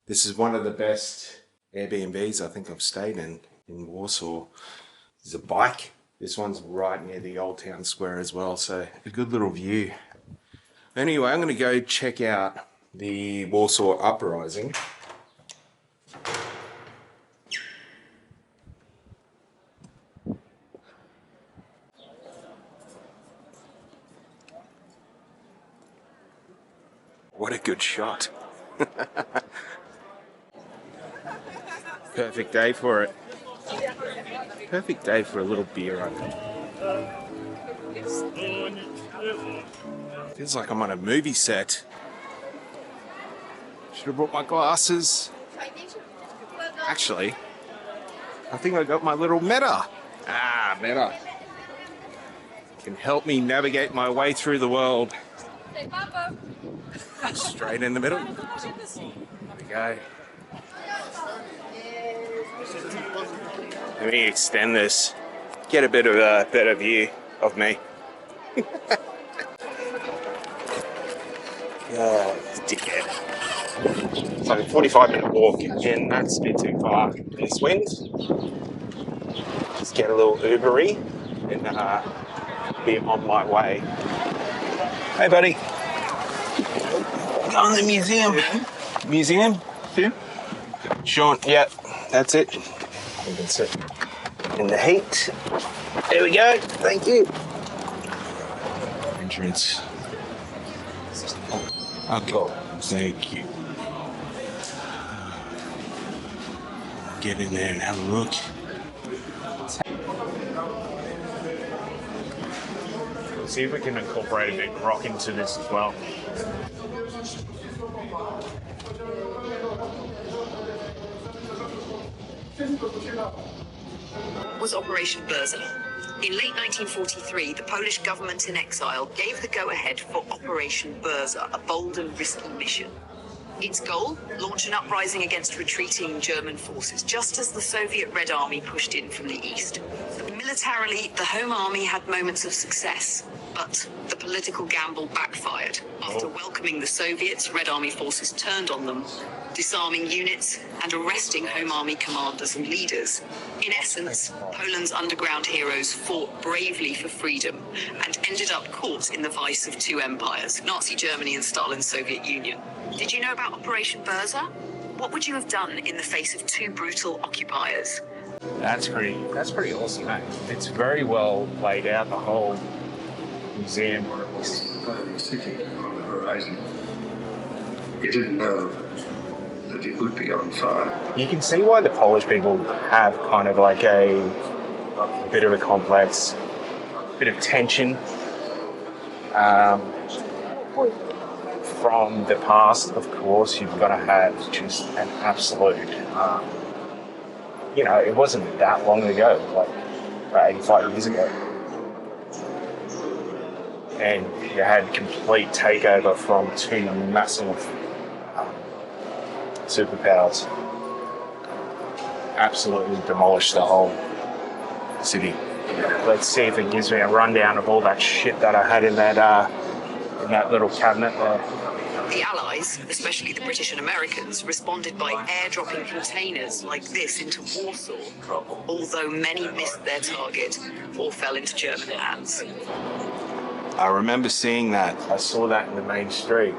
This is one of the best Airbnbs I think I've stayed in Warsaw. There's a bike. This one's right near the Old Town Square as well, so a good little view. Anyway, I'm going to go check out the Warsaw Uprising. What a good shot. Perfect day for it. Perfect day for a little beer, I think. Feels like I'm on a movie set. Should have brought my glasses. Actually, I think I got my little Meta. Meta. Can help me navigate my way through the world. Straight in the middle. There we go. Let me extend this. Get a bit of a better view of me. Oh, dickhead. It's like a 45-minute walk, and that's a bit too far in this wind. Just get a little Uber-y and be on my way. Hey, buddy. Go in the museum. Museum? Yeah. Sean, yeah, that's it. That's it. In the heat. There we go. Thank you. Entrance. Okay. Thank you. Get in there and have a look. See if we can incorporate a bit of rock into this as well. Was Operation Berza. In late 1943, the Polish government in exile gave the go-ahead for Operation Berza, a bold and risky mission. Its goal? Launch an uprising against retreating German forces, just as the Soviet Red Army pushed in from the east. Militarily, the Home Army had moments of success, but the political gamble backfired. After welcoming the Soviets, Red Army forces turned on them, disarming units and arresting Home Army commanders and leaders. In essence, Poland's underground heroes fought bravely for freedom and ended up caught in the vice of two empires, Nazi Germany and Stalin's Soviet Union. Did you know about Operation Berza? What would you have done in the face of two brutal occupiers? That's pretty awesome, mate. It's very well laid out, the whole museum. You didn't know that it would be on fire. You can see why the Polish people have kind of like a bit of a complex, bit of tension from the past. Of course, you've got to have just an absolute, it wasn't that long ago, like about 85 years ago. And you had complete takeover from two massive superpowers. Absolutely demolished the whole city. Let's see if it gives me a rundown of all that shit that I had in that little cabinet there. The Allies, especially the British and Americans, responded by airdropping containers like this into Warsaw, although many missed their target or fell into German hands. I remember seeing that. I saw that in the main street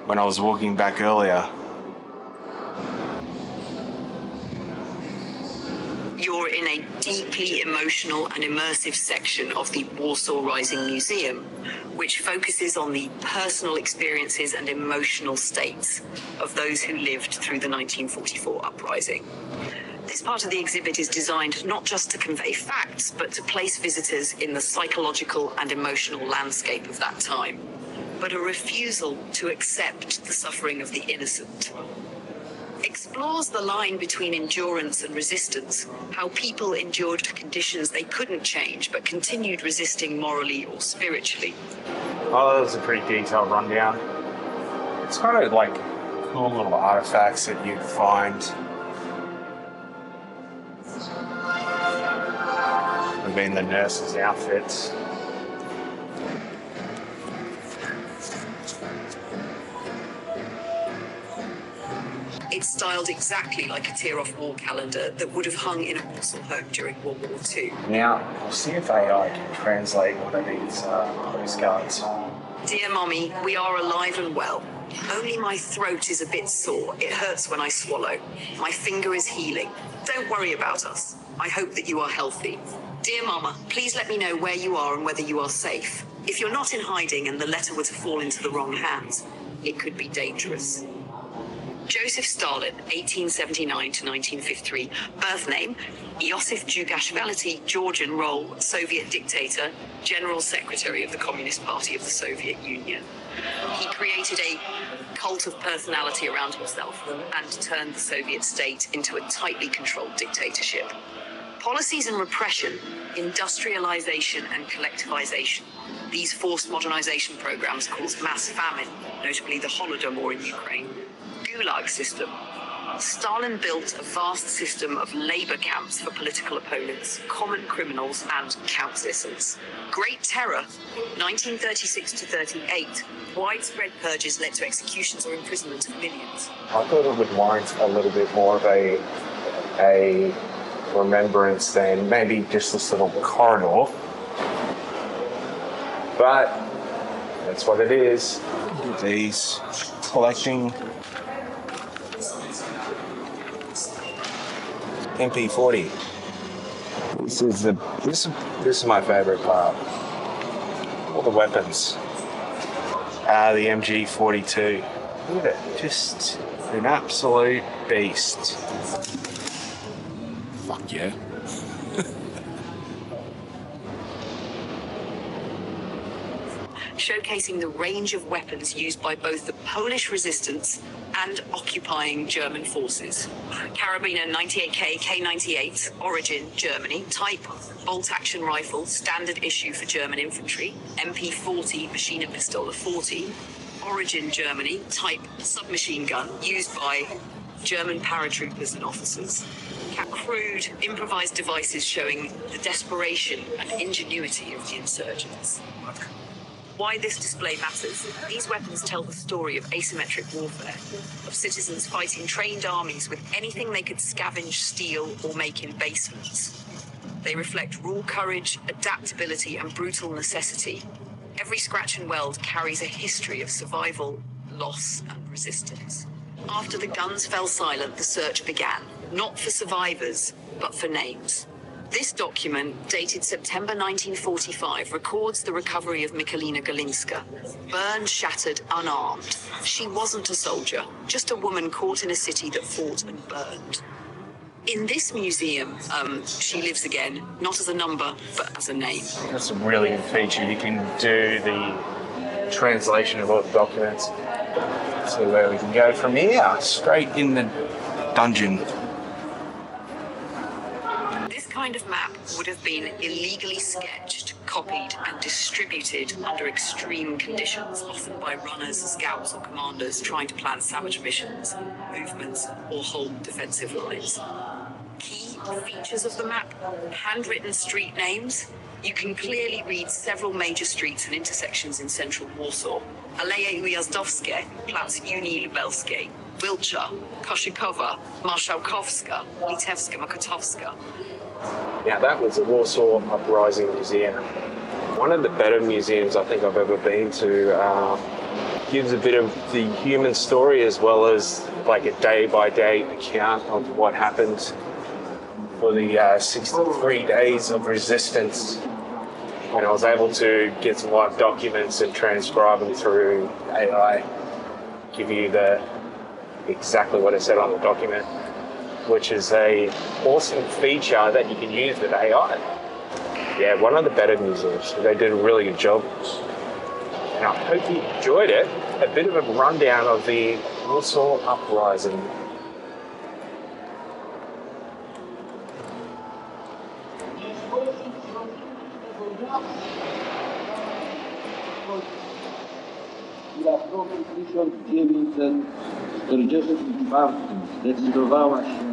when I was walking back earlier. You're in a deeply emotional and immersive section of the Warsaw Uprising Museum, which focuses on the personal experiences and emotional states of those who lived through the 1944 uprising. This part of the exhibit is designed not just to convey facts, but to place visitors in the psychological and emotional landscape of that time, but a refusal to accept the suffering of the innocent. Explores the line between endurance and resistance, how people endured conditions they couldn't change, but continued resisting morally or spiritually. Oh, that was a pretty detailed rundown. It's kind of like cool little artifacts that you'd find. I mean, the nurses' outfits. It's styled exactly like a tear-off wall calendar that would have hung in a Warsaw home during World War II. Now, we'll see if AI can translate one of these postcards. Dear Mommy, we are alive and well. Only my throat is a bit sore. It hurts when I swallow. My finger is healing. Don't worry about us. I hope that you are healthy. Dear Mama, please let me know where you are and whether you are safe. If you're not in hiding and the letter were to fall into the wrong hands, it could be dangerous. Joseph Stalin, 1879 to 1953. Birth name, Iosif Djugashvili, Georgian. Role, Soviet dictator, General Secretary of the Communist Party of the Soviet Union. He created a cult of personality around himself and turned the Soviet state into a tightly controlled dictatorship. Policies and repression, industrialization and collectivization. These forced modernization programs caused mass famine, notably the Holodomor in Ukraine. Gulag system. Stalin built a vast system of labor camps for political opponents, common criminals, and count citizens. Great Terror, 1936 to 38. Widespread purges led to executions or imprisonment of millions. I thought it would warrant a little bit more of a remembrance than maybe just this little corridor. But that's what it is. These collecting MP40. This is my favorite part. All the weapons. The MG42. Look at it, just an absolute beast. Fuck yeah. Showcasing the range of weapons used by both the Polish resistance and occupying German forces. Carabiner 98K K98, origin Germany, type bolt-action rifle, standard issue for German infantry. MP40 machine pistol 40, origin Germany, type submachine gun, used by German paratroopers and officers. Crude, improvised devices showing the desperation and ingenuity of the insurgents. Why this display matters. These weapons tell the story of asymmetric warfare, of citizens fighting trained armies with anything they could scavenge, steal, or make in basements. They reflect raw courage, adaptability, and brutal necessity. Every scratch and weld carries a history of survival, loss, and resistance. After the guns fell silent, the search began, not for survivors, but for names. This document, dated September 1945, records the recovery of Michalina Galinska, burned, shattered, unarmed. She wasn't a soldier, just a woman caught in a city that fought and burned. In this museum, she lives again, not as a number, but as a name. That's a really good feature. You can do the translation of all the documents. So where we can go from here, straight in the dungeon. This kind of map would have been illegally sketched, copied, and distributed under extreme conditions, often by runners, scouts, or commanders trying to plan savage missions, movements, or hold defensive lines. Key features of the map: handwritten street names. You can clearly read several major streets and intersections in central Warsaw. Aleje Ujazdowskie, Plac Unii Lubelskiej, Wilcza, Koszykowa, Marszałkowska, Litewska, Mokotowska. Now that was the Warsaw Uprising Museum. One of the better museums I think I've ever been to. Gives a bit of the human story as well as like a day-by-day account of what happened for the 63 days of resistance. And I was able to get some live documents and transcribe them through AI, give you exactly what it said on the document, which is a awesome feature that you can use with AI. Yeah, one of the better museums. They did a really good job. And I hope you enjoyed it. A bit of a rundown of the Warsaw Uprising. która w roku 1944 zdecydowała się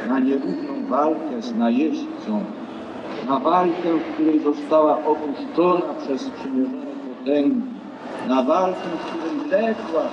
na nierówną walkę z najeźdźcą, na walkę, w której została opuszczona przez sprzymierzone potęgi, na walkę, w której legła